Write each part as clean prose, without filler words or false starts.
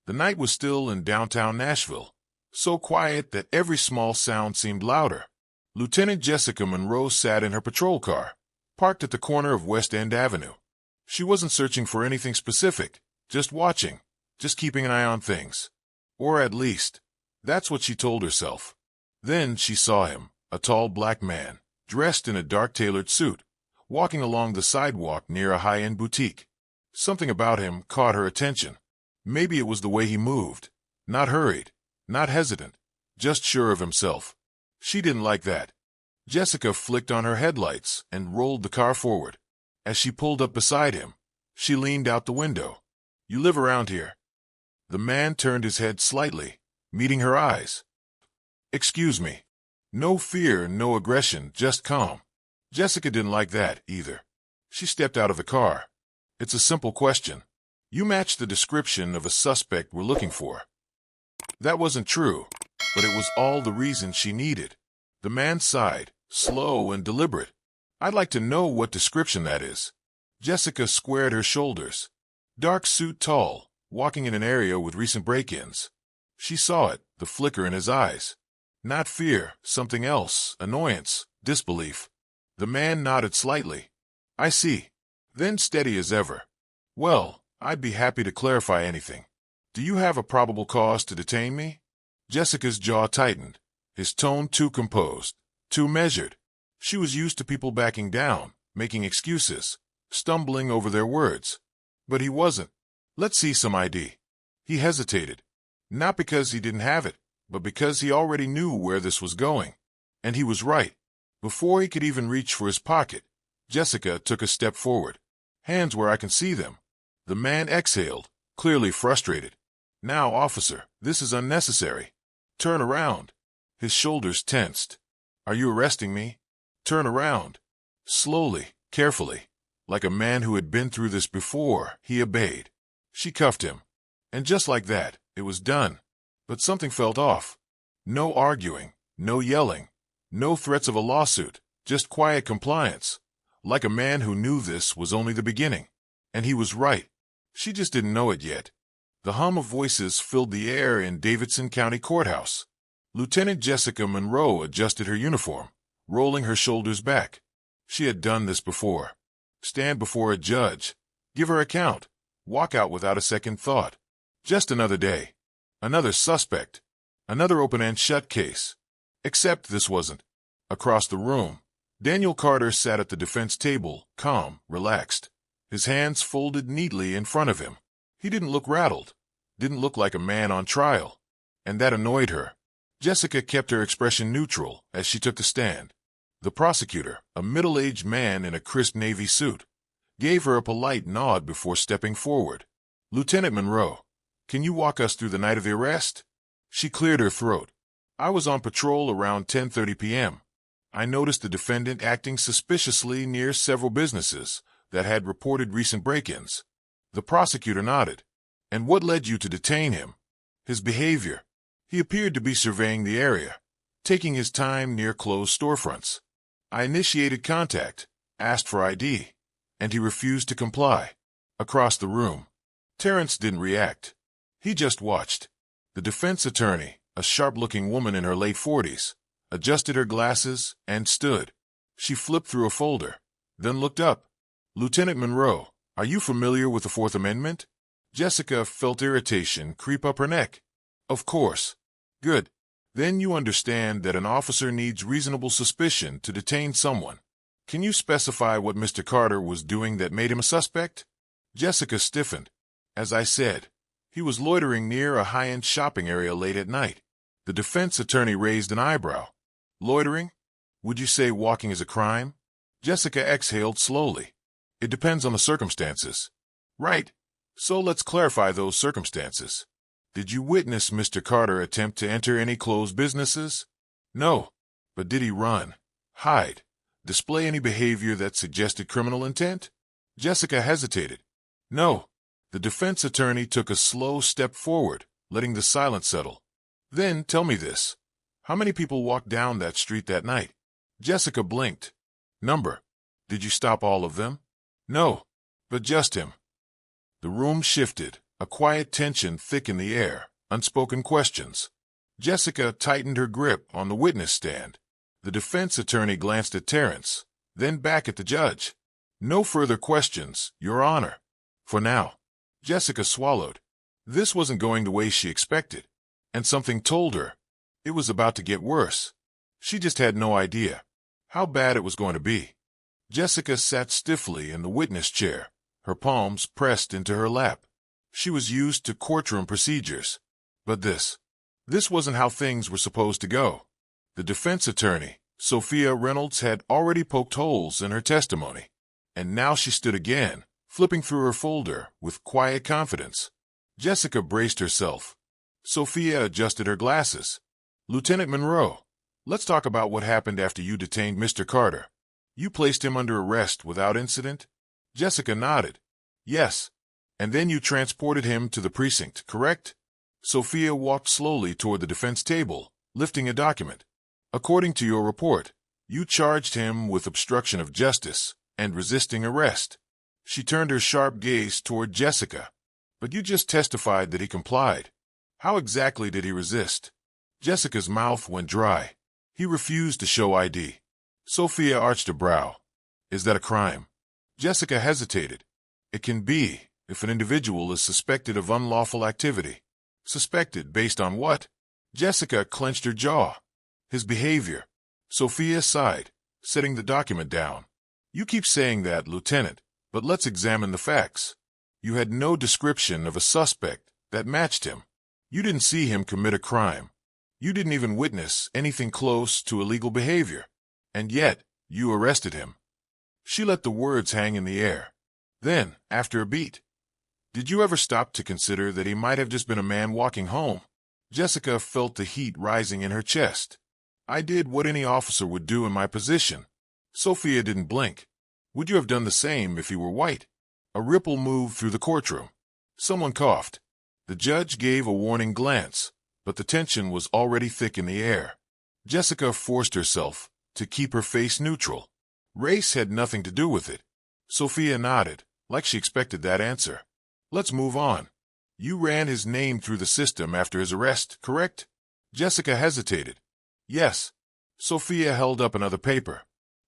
The night was still in downtown Nashville, so quiet that every small sound seemed louder. Lieutenant Jessica Monroe sat in her patrol car, parked at the corner of West End Avenue. She wasn't searching for anything specific, just watching, just keeping an eye on things. Or at least, that's what she told herself. Then she saw him, a tall black man, dressed in a dark tailored suit, walking along the sidewalk near a high-end boutique. Something about him caught her attention. Maybe it was the way he moved, not hurried, not hesitant, just sure of himself. She didn't like that. Jessica flicked on her headlights and rolled the car forward. As she pulled up beside him, she leaned out the window. "You live around here?" The man turned his head slightly, meeting her eyes. "Excuse me." No fear, no aggression, just calm. Jessica didn't like that, either. She stepped out of the car. "It's a simple question. You match the description of a suspect we're looking for." That wasn't true, but it was all the reason she needed. The man sighed, slow and deliberate. "I'd like to know what description that is." Jessica squared her shoulders. Dark suit, tall, walking in an area with recent break-ins. She saw it, the flicker in his eyes. Not fear, something else, annoyance, disbelief. The man nodded slightly. "I see." Then steady as ever. "Well, I'd be happy to clarify anything. Do you have a probable cause to detain me?" Jessica's jaw tightened, his tone too composed, too measured. She was used to people backing down, making excuses, stumbling over their words. But he wasn't. "Let's see some ID." He hesitated. Not because he didn't have it, but because he already knew where this was going. And he was right. Before he could even reach for his pocket, Jessica took a step forward. "Hands where I can see them." The man exhaled, clearly frustrated. "Now, officer, this is unnecessary." "Turn around." His shoulders tensed. "Are you arresting me?" "Turn around." Slowly, carefully, like a man who had been through this before, he obeyed. She cuffed him. And just like that, it was done. But something felt off. No arguing, no yelling, no threats of a lawsuit, just quiet compliance. Like a man who knew this was only the beginning. And he was right. She just didn't know it yet. The hum of voices filled the air in Davidson County Courthouse. Lieutenant Jessica Monroe adjusted her uniform, rolling her shoulders back. She had done this before. Stand before a judge, give her account, walk out without a second thought. Just another day. Another suspect. Another open-and-shut case. Except this wasn't. Across the room, Daniel Carter sat at the defense table, calm, relaxed, his hands folded neatly in front of him. He didn't look rattled, didn't look like a man on trial, and that annoyed her. Jessica kept her expression neutral as she took the stand. The prosecutor, a middle-aged man in a crisp navy suit, gave her a polite nod before stepping forward. "Lieutenant Monroe, can you walk us through the night of the arrest?" She cleared her throat. "I was on patrol around 10:30 p.m. I noticed the defendant acting suspiciously near several businesses that had reported recent break-ins." The prosecutor nodded. "And what led you to detain him?" "His behavior. He appeared to be surveying the area, taking his time near closed storefronts. I initiated contact, asked for ID, and he refused to comply." Across the room, Terrence didn't react. He just watched. The defense attorney, a sharp-looking woman in her late 40s, adjusted her glasses and stood. She flipped through a folder, then looked up. "Lieutenant Monroe, are you familiar with the Fourth Amendment?" Jessica felt irritation creep up her neck. "Of course." "Good. Then you understand that an officer needs reasonable suspicion to detain someone. Can you specify what Mr. Carter was doing that made him a suspect?" Jessica stiffened. "As I said, he was loitering near a high-end shopping area late at night." The defense attorney raised an eyebrow. "Loitering? Would you say walking is a crime?" Jessica exhaled slowly. "It depends on the circumstances." "Right. So let's clarify those circumstances. Did you witness Mr. Carter attempt to enter any closed businesses?" "No." "But did he run, hide, display any behavior that suggested criminal intent?" Jessica hesitated. "No." The defense attorney took a slow step forward, letting the silence settle. "Then tell me this. How many people walked down that street that night?" Jessica blinked. "Number. Did you stop all of them?" "No. But just him." The room shifted, A quiet tension thick in the air, unspoken questions. Jessica tightened her grip on the witness stand. The defense attorney glanced at Terrence, then back at the judge. No further questions, Your Honor. For now. Jessica swallowed. This wasn't going the way she expected, and something told her it was about to get worse. She just had no idea how bad it was going to be. Jessica sat stiffly in the witness chair, her palms pressed into her lap. She was used to courtroom procedures, but this wasn't how things were supposed to go. The defense attorney, Sophia Reynolds, had already poked holes in her testimony, and now she stood again, flipping through her folder with quiet confidence. Jessica braced herself. Sophia adjusted her glasses. Lieutenant Monroe, let's talk about what happened after you detained Mr. Carter. You placed him under arrest without incident? Jessica nodded. Yes. And then you transported him to the precinct, correct? Sophia walked slowly toward the defense table, lifting a document. According to your report, you charged him with obstruction of justice and resisting arrest. She turned her sharp gaze toward Jessica. But you just testified that he complied. How exactly did he resist? Jessica's mouth went dry. He refused to show ID. Sophia arched a brow. Is that a crime? Jessica hesitated. It can be, if an individual is suspected of unlawful activity. Suspected based on what? Jessica clenched her jaw. His behavior. Sophia sighed, setting the document down. You keep saying that, Lieutenant, but let's examine the facts. You had no description of a suspect that matched him. You didn't see him commit a crime. You didn't even witness anything close to illegal behavior. And yet, you arrested him. She let the words hang in the air. Then, after a beat, did you ever stop to consider that he might have just been a man walking home? Jessica felt the heat rising in her chest. I did what any officer would do in my position. Sophia didn't blink. Would you have done the same if he were white? A ripple moved through the courtroom. Someone coughed. The judge gave a warning glance, but the tension was already thick in the air. Jessica forced herself to keep her face neutral. Race had nothing to do with it. Sophia nodded, like she expected that answer. Let's move on. You ran his name through the system after his arrest, correct? Jessica hesitated. Yes. Sophia held up another paper.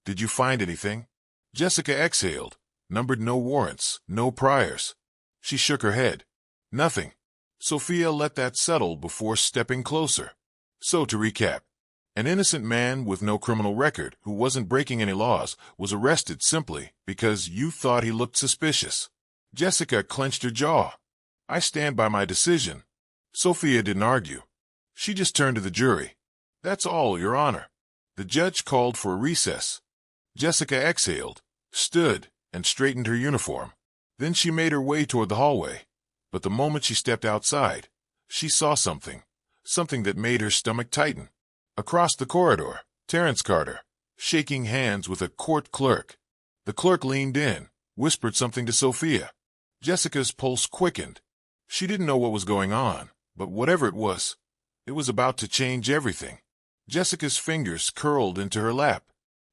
Did you find anything? Jessica exhaled, numbered no warrants, no priors. She shook her head. Nothing. Sophia let that settle before stepping closer. So to recap, an innocent man with no criminal record who wasn't breaking any laws was arrested simply because you thought he looked suspicious. Jessica clenched her jaw. I stand by my decision. Sophia didn't argue. She just turned to the jury. That's all, Your Honor. The judge called for a recess. Jessica exhaled, stood, and straightened her uniform. Then she made her way toward the hallway. But the moment she stepped outside, she saw something that made her stomach tighten. Across the corridor, Terrence Carter, shaking hands with a court clerk. The clerk leaned in, whispered something to Sophia. Jessica's pulse quickened. She didn't know what was going on, but whatever it was about to change everything. Jessica's fingers curled into her lap.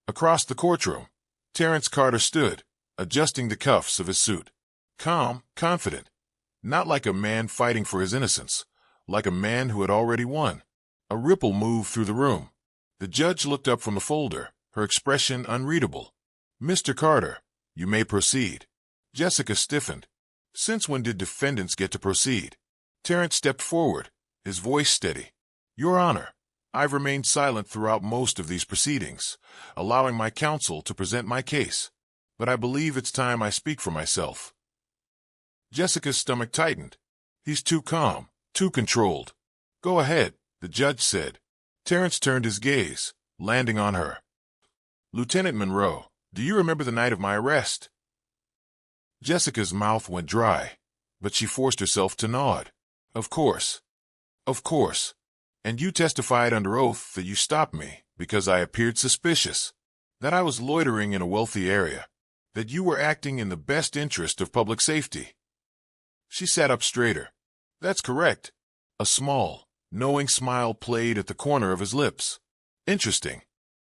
Across the courtroom, Terrence Carter stood, adjusting the cuffs of his suit. Calm, confident. Not like a man fighting for his innocence, like a man who had already won. A ripple moved through the room. The judge looked up from the folder, her expression unreadable. Mr. Carter, you may proceed. Jessica stiffened. Since when did defendants get to proceed? Terrence stepped forward, his voice steady. Your Honor, I've remained silent throughout most of these proceedings, allowing my counsel to present my case. But I believe it's time I speak for myself. Jessica's stomach tightened. He's too calm, too controlled. Go ahead, the judge said. Terrence turned his gaze, landing on her. Lieutenant Monroe, do you remember the night of my arrest? Jessica's mouth went dry, but she forced herself to nod. Of course. Of course. And you testified under oath that you stopped me because I appeared suspicious, that I was loitering in a wealthy area, that you were acting in the best interest of public safety. She sat up straighter. That's correct. A small, knowing smile played at the corner of his lips. Interesting.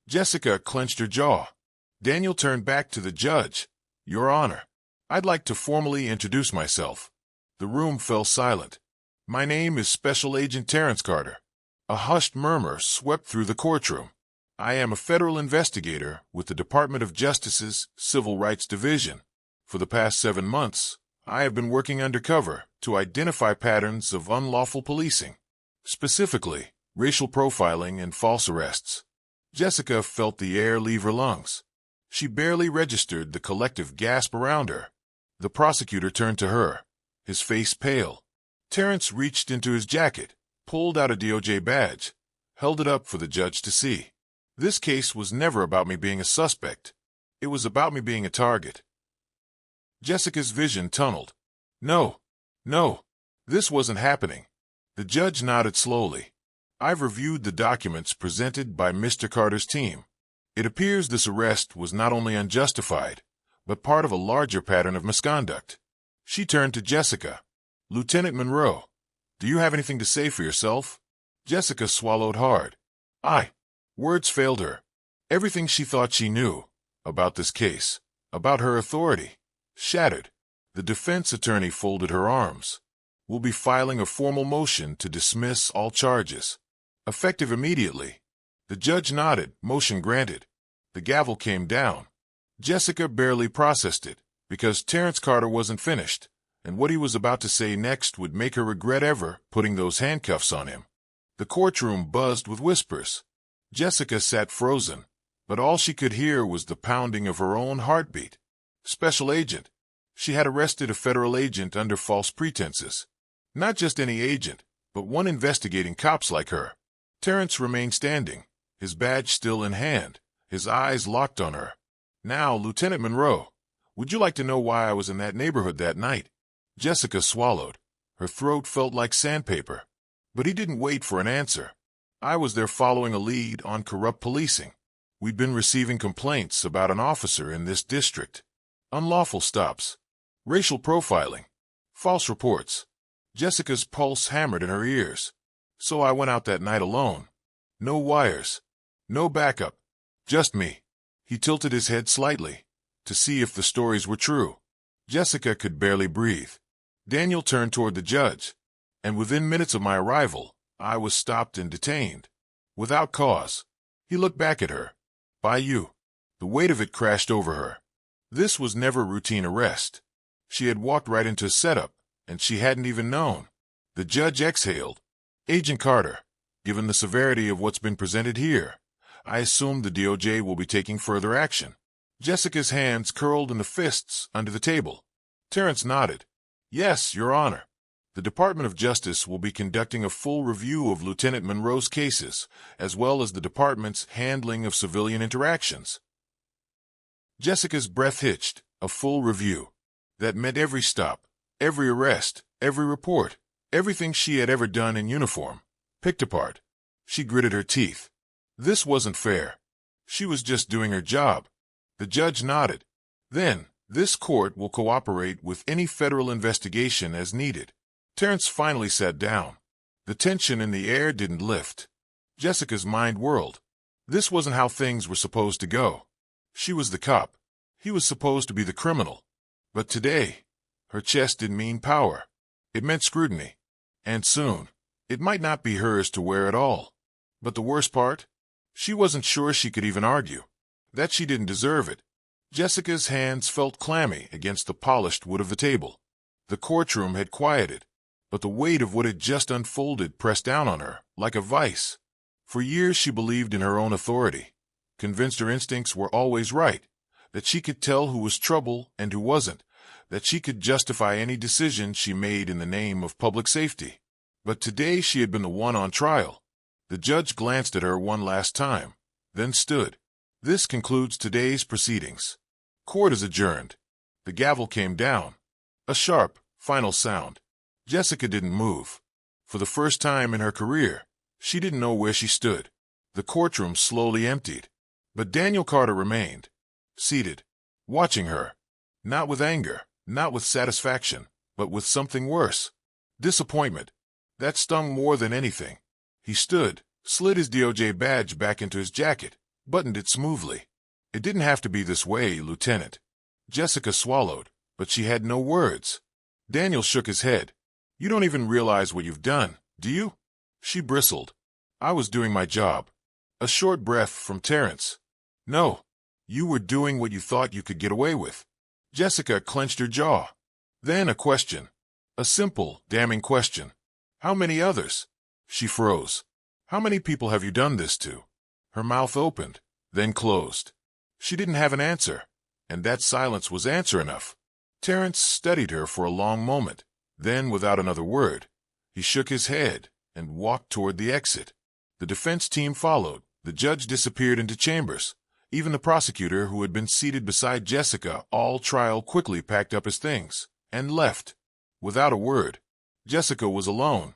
Jessica clenched her jaw. Daniel turned back to the judge. Your Honor, I'd like to formally introduce myself. The room fell silent. "My name is Special Agent Terrence Carter." A hushed murmur swept through the courtroom. "I am a federal investigator with the Department of Justice's Civil Rights Division. For the past 7 months, I have been working undercover to identify patterns of unlawful policing, specifically racial profiling and false arrests." Jessica felt the air leave her lungs. She barely registered the collective gasp around her. The prosecutor turned to her, his face pale. Terrence reached into his jacket, pulled out a DOJ badge, held it up for the judge to see. "This case was never about me being a suspect. It was about me being a target." Jessica's vision tunneled. No, this wasn't happening. The judge nodded slowly. "I've reviewed the documents presented by Mr. Carter's team. It appears this arrest was not only unjustified, but part of a larger pattern of misconduct." She turned to Jessica. "Lieutenant Monroe, do you have anything to say for yourself?" Jessica swallowed hard. Words failed her. Everything she thought she knew about this case, about her authority, shattered. The defense attorney folded her arms. "We'll be filing a formal motion to dismiss all charges, effective immediately." The judge nodded, motion granted. The gavel came down. Jessica barely processed it, because Terrence Carter wasn't finished, and what he was about to say next would make her regret ever putting those handcuffs on him. The courtroom buzzed with whispers. Jessica sat frozen, but all she could hear was the pounding of her own heartbeat. Special agent. She had arrested a federal agent under false pretenses. Not just any agent, but one investigating cops like her. Terrence remained standing, his badge still in hand, his eyes locked on her. "Now, Lieutenant Monroe, would you like to know why I was in that neighborhood that night?" Jessica swallowed. Her throat felt like sandpaper. But he didn't wait for an answer. "I was there following a lead on corrupt policing. We'd been receiving complaints about an officer in this district. Unlawful stops, racial profiling, false reports." Jessica's pulse hammered in her ears. "So I went out that night alone. No wires, no backup, just me." He tilted his head slightly, to see if the stories were true. Jessica could barely breathe. Daniel turned toward the judge. "And within minutes of my arrival, I was stopped and detained. Without cause." He looked back at her. "By you." The weight of it crashed over her. This was never routine arrest. She had walked right into a setup, and she hadn't even known. The judge exhaled. "Agent Carter, given the severity of what's been presented here, I assume the DOJ will be taking further action." Jessica's hands curled into fists under the table. Terrence nodded. "Yes, Your Honor. The Department of Justice will be conducting a full review of Lieutenant Monroe's cases, as well as the department's handling of civilian interactions." Jessica's breath hitched. A full review. That meant every stop, every arrest, every report, everything she had ever done in uniform, picked apart. She gritted her teeth. This wasn't fair. She was just doing her job. The judge nodded. "Then, this court will cooperate with any federal investigation as needed." Terrence finally sat down. The tension in the air didn't lift. Jessica's mind whirled. This wasn't how things were supposed to go. She was the cop. He was supposed to be the criminal. But today, her chest didn't mean power. It meant scrutiny. And soon, it might not be hers to wear at all. But the worst part? She wasn't sure she could even argue. That she didn't deserve it. Jessica's hands felt clammy against the polished wood of the table. The courtroom had quieted, but the weight of what had just unfolded pressed down on her, like a vice. For years she believed in her own authority, convinced her instincts were always right, that she could tell who was trouble and who wasn't, that she could justify any decision she made in the name of public safety. But today she had been the one on trial. The judge glanced at her one last time, then stood. "This concludes today's proceedings. Court is adjourned." The gavel came down. A sharp, final sound. Jessica didn't move. For the first time in her career, she didn't know where she stood. The courtroom slowly emptied. But Daniel Carter remained, seated, watching her. Not with anger, not with satisfaction, but with something worse. Disappointment. That stung more than anything. He stood, slid his DOJ badge back into his jacket, buttoned it smoothly. "It didn't have to be this way, Lieutenant." Jessica swallowed, but she had no words. Daniel shook his head. You don't even realize what you've done, do you? She bristled. I was doing my job. A short breath from Terrence. No. You were doing what you thought you could get away with. Jessica clenched her jaw. Then a question. A simple, damning question. How many others? She froze. How many people have you done this to? Her mouth opened, then closed. She didn't have an answer, and that silence was answer enough. Terrence studied her for a long moment. Then, without another word, he shook his head and walked toward the exit. The defense team followed. The judge disappeared into chambers. Even the prosecutor, who had been seated beside Jessica all trial, quickly packed up his things and left. Without a word, Jessica was alone.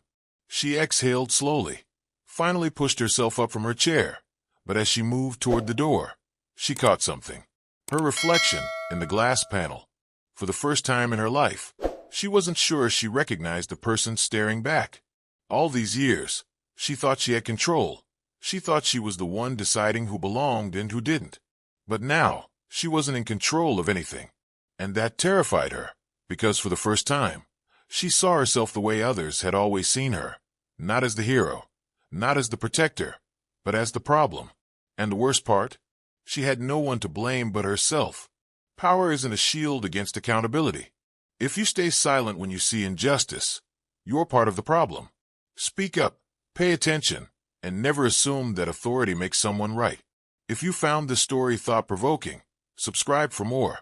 She exhaled slowly, finally pushed herself up from her chair. But as she moved toward the door, she caught something. Her reflection in the glass panel. For the first time in her life, she wasn't sure she recognized the person staring back. All these years, she thought she had control. She thought she was the one deciding who belonged and who didn't. But now, she wasn't in control of anything. And that terrified her, because for the first time, she saw herself the way others had always seen her. Not as the hero, not as the protector, but as the problem. And the worst part? She had no one to blame but herself. Power isn't a shield against accountability. If you stay silent when you see injustice, you're part of the problem. Speak up, pay attention, and never assume that authority makes someone right. If you found this story thought-provoking, subscribe for more.